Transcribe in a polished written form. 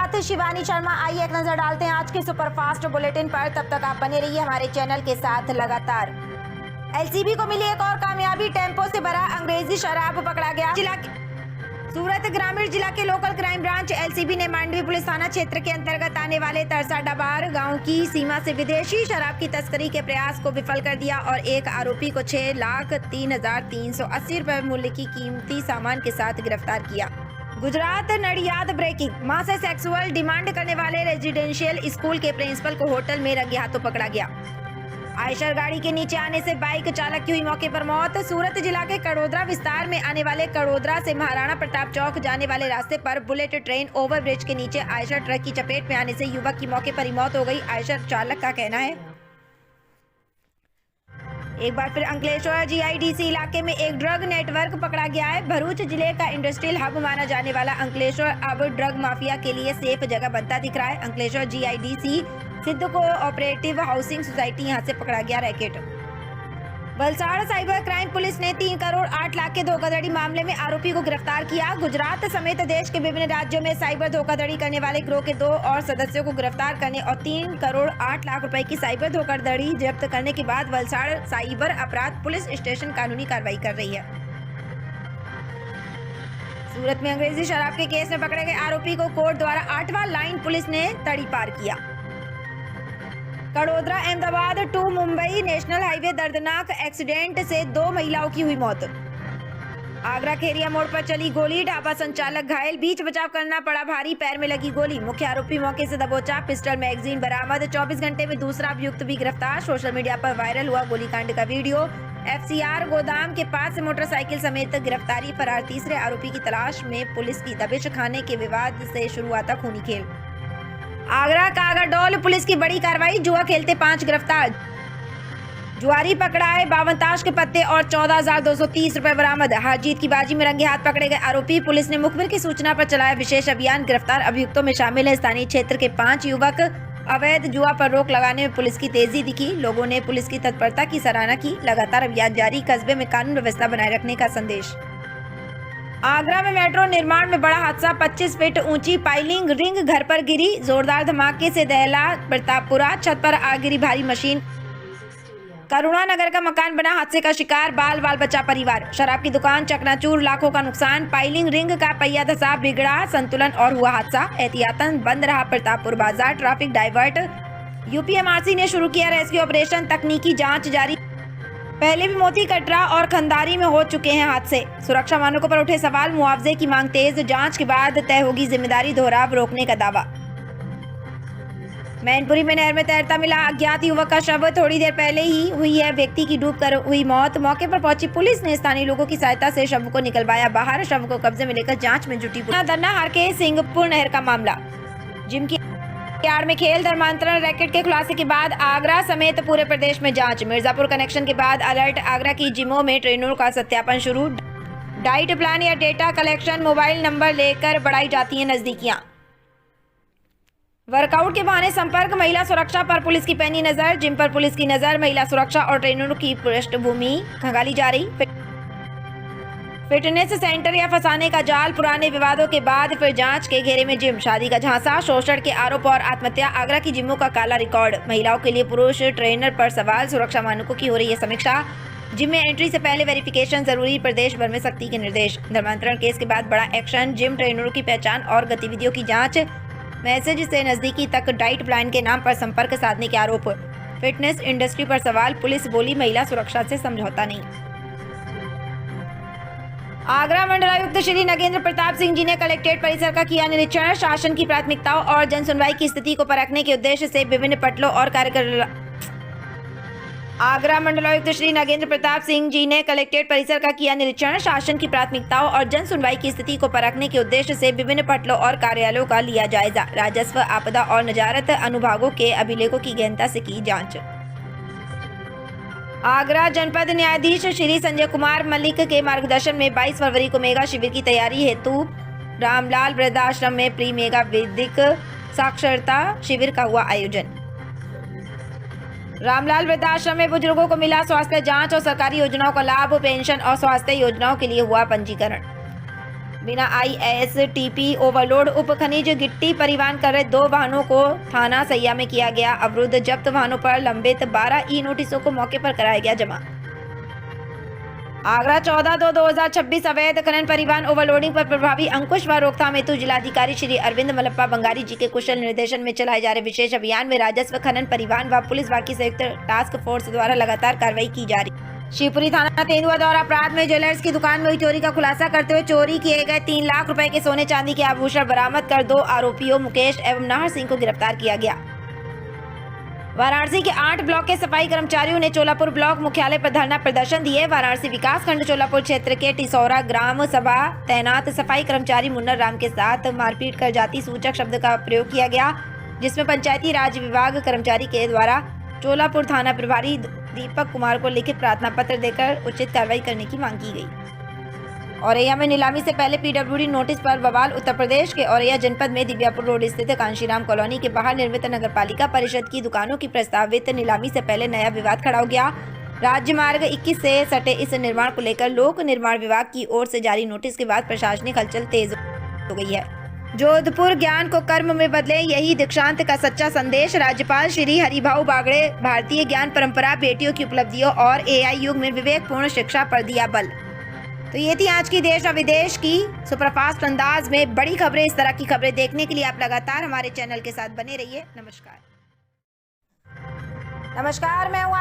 साथ शिवानी शर्मा। आइए एक नजर डालते हैं आज के सुपरफास्ट बुलेटिन पर। तब तक आप बने रहिए हमारे चैनल के साथ लगातार। एलसीबी को मिली एक और कामयाबी, टेम्पो से भरा अंग्रेजी शराब पकड़ा गया। सूरत ग्रामीण जिला के लोकल क्राइम ब्रांच एलसीबी ने मांडवी पुलिस थाना क्षेत्र के अंतर्गत आने वाले तरसा डबार गांव की सीमा से विदेशी शराब की तस्करी के प्रयास को विफल कर दिया और एक आरोपी को 6,03,380 रुपए मूल्य की कीमती सामान के साथ गिरफ्तार किया। गुजरात नडियाद ब्रेकिंग। मां से सेक्सुअल डिमांड करने वाले रेजिडेंशियल स्कूल के प्रिंसिपल को होटल में रंगे हाथों पकड़ा गया। आयशर गाड़ी के नीचे आने से बाइक चालक की हुई मौके पर मौत। सूरत जिला के कड़ोदरा विस्तार में आने वाले कड़ोदरा से महाराणा प्रताप चौक जाने वाले रास्ते पर बुलेट ट्रेन ओवरब्रिज के नीचे आयशर ट्रक की चपेट में आने से युवक की मौके पर ही मौत हो गई। आयशर चालक का कहना है। एक बार फिर अंकलेश्वर जीआईडीसी इलाके में एक ड्रग नेटवर्क पकड़ा गया है। भरूच जिले का इंडस्ट्रियल हब माना जाने वाला अंकलेश्वर अब ड्रग माफिया के लिए सेफ जगह बनता दिख रहा है। अंकलेश्वर जीआईडीसी सिद्ध को ऑपरेटिव हाउसिंग सोसाइटी यहां से पकड़ा गया racket. Valsad cyber crime police ने 3 करोड़ 8 लाख के धोखाधड़ी मामले में आरोपी को गिरफ्तार किया। गुजरात समेत देश के विभिन्न राज्यों में साइबर धोखाधड़ी करने वाले गिरोह के 2 और सदस्यों को गिरफ्तार करने और 3 करोड़ 8 लाख रुपए की साइबर धोखाधड़ी जब्त करने के बाद वलसाड़ साइबर अपराध पुलिस स्टेशन कानूनी कार्रवाई कर रही है। सूरत में अंग्रेजी शराब के केस में पकड़े गए आरोपी को कोर्ट द्वारा 8वां लाइन पुलिस ने तड़ीपार किया। Kadodara Ahmedabad to Mumbai national highway दर्दनाक एक्सीडेंट से 2 महिलाओं की हुई मौत। आगरा खेरिया मोड़ पर चली गोली, ढाबा संचालक घायल, बीच बचाव करना पड़ा भारी, पैर में लगी गोली। मुख्य आरोपी मौके से दबोचा, पिस्टल मैगजीन बरामद। 24 घंटे में दूसरा अभियुक्त भी गिरफ्तार। सोशल मीडिया पर वायरल हुआ गोलीकांड का वीडियो। एफसीआर गोदाम के पास से मोटरसाइकिल समेत गिरफ्तारी। फरार तीसरे आरोपी की तलाश में पुलिस की दबिश। खाने के विवाद से शुरू हुआ था खूनी खेल। आगरा कागाडोल पुलिस की बड़ी कार्रवाई, जुआ खेलते 5 गिरफ्तार। जुआरी पकड़ा है, 52 ताश के पत्ते और 14,230 रुपए बरामद। हार जीत की बाजी में रंगे हाथ पकड़े गए आरोपी। पुलिस ने मुखबिर की सूचना पर चलाया विशेष अभियान। गिरफ्तार अभियुक्तों में शामिल है स्थानीय क्षेत्र के 5 युवक। अवैध जुआ पर रोक लगाने में पुलिस की तेजी दिखी। लोगों ने पुलिस की तत्परता की सराहना की। लगातार अभियान जारी, कस्बे में कानून व्यवस्था बनाए रखने का संदेश। आगरा में मेट्रो निर्माण में बड़ा हादसा, 25 फीट ऊंची पाइलिंग रिंग घर पर गिरी। जोरदार धमाके से दहला प्रतापपुरा, छत पर आग गिरी भारी मशीन। करुणानगर का मकान बना हादसे का शिकार, बाल बाल बचा परिवार। शराब की दुकान चकनाचूर, लाखों का नुकसान। पाइलिंग रिंग का पहिया धंसा, बिगड़ा संतुलन और हुआ हादसा। एहतियातन बंद रहा प्रतापपुर बाजार, ट्रैफिक डाइवर्ट। यूपीएमआरसी ने शुरू किया रेस्क्यू ऑपरेशन, तकनीकी जांच जारी। पहले भी मोती कटरा और खंदारी में हो चुके हैं हादसे। सुरक्षा मानकों पर उठे सवाल, मुआवजे की मांग तेज। जांच के बाद तय होगी जिम्मेदारी, दोहराव रोकने का दावा। मैनपुरी में नहर में तैरता मिला अज्ञात युवक का शव। थोड़ी देर पहले ही हुई है व्यक्ति की डूबकर हुई मौत। मौके पर पहुंची पुलिस ने स्थानीय लोगों की सहायता से शव को निकलवाया बाहर। शव को कब्जे में लेकर जांच में जुटी। दन्नाहार के सिंहपुर नहर का मामला, जिम की यार्ड में खेल धर्मांतरण रैकेट के खुलासे के बाद आगरा समेत पूरे प्रदेश में जांच। मिर्जापुर कनेक्शन के बाद अलर्ट, आगरा की जिमों में ट्रेनरों का सत्यापन शुरू। डाइट प्लान या डेटा कलेक्शन, मोबाइल नंबर लेकर बढ़ाई जाती हैं नजदीकियां। वर्कआउट के बहाने संपर्क, महिला सुरक्षा पर पुलिस की पैनी नजर। जिम पर पुलिस की नजर, महिला सुरक्षा और ट्रेनरों की पृष्ठभूमि खंगाली जा रही। फिटनेस सेंटर या फंसाने का जाल, पुराने विवादों के बाद फिर जांच के घेरे में जिम। शादी का झांसा, शोषण के आरोप और आत्महत्या, आगरा की जिमों का काला रिकॉर्ड। महिलाओं के लिए पुरुष ट्रेनर पर सवाल, सुरक्षा मानकों की हो रही है समीक्षा। जिम में एंट्री से पहले वेरिफिकेशन जरूरी, प्रदेश भर में सख्ती के निर्देश। धर्मांतरण केस के बाद बड़ा एक्शन, जिम ट्रेनरों की पहचान और गतिविधियों की जांच। मैसेज से नजदीकी तक डाइट प्लान के नाम पर संपर्क साधने के आरोप। फिटनेस इंडस्ट्री पर सवाल, पुलिस बोली महिला सुरक्षा से समझौता नहीं। आगरा मंडलायुक्त श्री नगेंद्र प्रताप सिंह जी ने कलेक्ट्रेट परिसर का किया निरीक्षण। शासन की प्राथमिकताओं और जन सुनवाई की स्थिति को परखने के उद्देश्य से विभिन्न पटलों और आगरा मंडलायुक्त श्री नगेंद्र प्रताप सिंह जी ने कलेक्ट्रेट परिसर का किया निरीक्षण। शासन की प्राथमिकताओं और जन सुनवाई की स्थिति को परखने के उद्देश्य से विभिन्न पटलों और कार्यालयों का लिया जायजा। राजस्व, आपदा और नजारत अनुभागों के अभिलेखों की गहनता से की जांच। आगरा जनपद न्यायाधीश श्री संजय कुमार मलिक के मार्गदर्शन में 22 फरवरी को मेगा शिविर की तैयारी हेतु रामलाल वृद्धाश्रम में प्री मेगा वैदिक साक्षरता शिविर का हुआ आयोजन। रामलाल वृद्धाश्रम में बुजुर्गों को मिला स्वास्थ्य जांच और सरकारी योजनाओं का लाभ। पेंशन और स्वास्थ्य योजनाओं के लिए हुआ पंजीकरण। बिना ISTP ओवरलोड उप खनिज गिट्टी परिवहन कर रहे 2 वाहनों को थाना सैया में किया गया अवरुद्ध। जब्त वाहनों पर लंबित 12 नोटिसों को मौके पर कराया गया जमा। आगरा 14/2/2026 अवैध खनन परिवहन ओवरलोडिंग पर प्रभावी अंकुश व रोकथाम हेतु जिलाधिकारी श्री अरविंद मलप्पा बंगारी जी के कुशल निर्देशन में चलाए जा रहे विशेष अभियान में राजस्व, खनन, परिवहन व पुलिस बाकी संयुक्त टास्क फोर्स द्वारा लगातार कार्रवाई की जा रही। शिवपुरी थाना तेंदुआ द्वारा अपराध में ज्वेलर्स की दुकान में हुई चोरी का खुलासा करते हुए चोरी किए गए 3 लाख रुपए के सोने चांदी के आभूषण बरामद कर 2 आरोपियों मुकेश एवं नाहर सिंह को गिरफ्तार किया गया। वाराणसी के 8 ब्लॉक के सफाई कर्मचारियों ने चोलापुर ब्लॉक मुख्यालय पर धरना प्रदर्शन दिए। वाराणसी विकास खंड चोलापुर क्षेत्र के टिसौरा ग्राम सभा तैनात सफाई कर्मचारी मुन्नर राम के साथ मारपीट कर जाति सूचक शब्द का प्रयोग किया गया, जिसमें पंचायती राज विभाग कर्मचारी के द्वारा चोलापुर थाना प्रभारी दीपक कुमार को लिखित प्रार्थना पत्र देकर उचित कार्रवाई करने की मांग की गई। औरैया में नीलामी से पहले PWD नोटिस पर बवाल। उत्तर प्रदेश के औरैया जनपद में दिव्यापुर रोड स्थित कांशीराम कॉलोनी के बाहर निर्मित नगरपालिका परिषद की दुकानों की प्रस्तावित नीलामी से पहले नया विवाद खड़ा हो गया। राज्य मार्ग 21 से सटे इस निर्माण को लेकर लोक निर्माण विभाग की ओर से जारी नोटिस के बाद प्रशासनिक हलचल तेज हो गई है। जोधपुर ज्ञान को कर्म में बदले, यही दीक्षांत का सच्चा संदेश। राज्यपाल श्री हरिभाऊ बागड़े भारतीय ज्ञान परंपरा, बेटियों की उपलब्धियों और AI युग में विवेकपूर्ण शिक्षा पर दिया बल। तो ये थी आज की देश और विदेश की सुपरफास्ट अंदाज में बड़ी खबरें। इस तरह की खबरें देखने के लिए आप लगातार हमारे चैनल के साथ बने रहिए। नमस्कार, मैं हूँ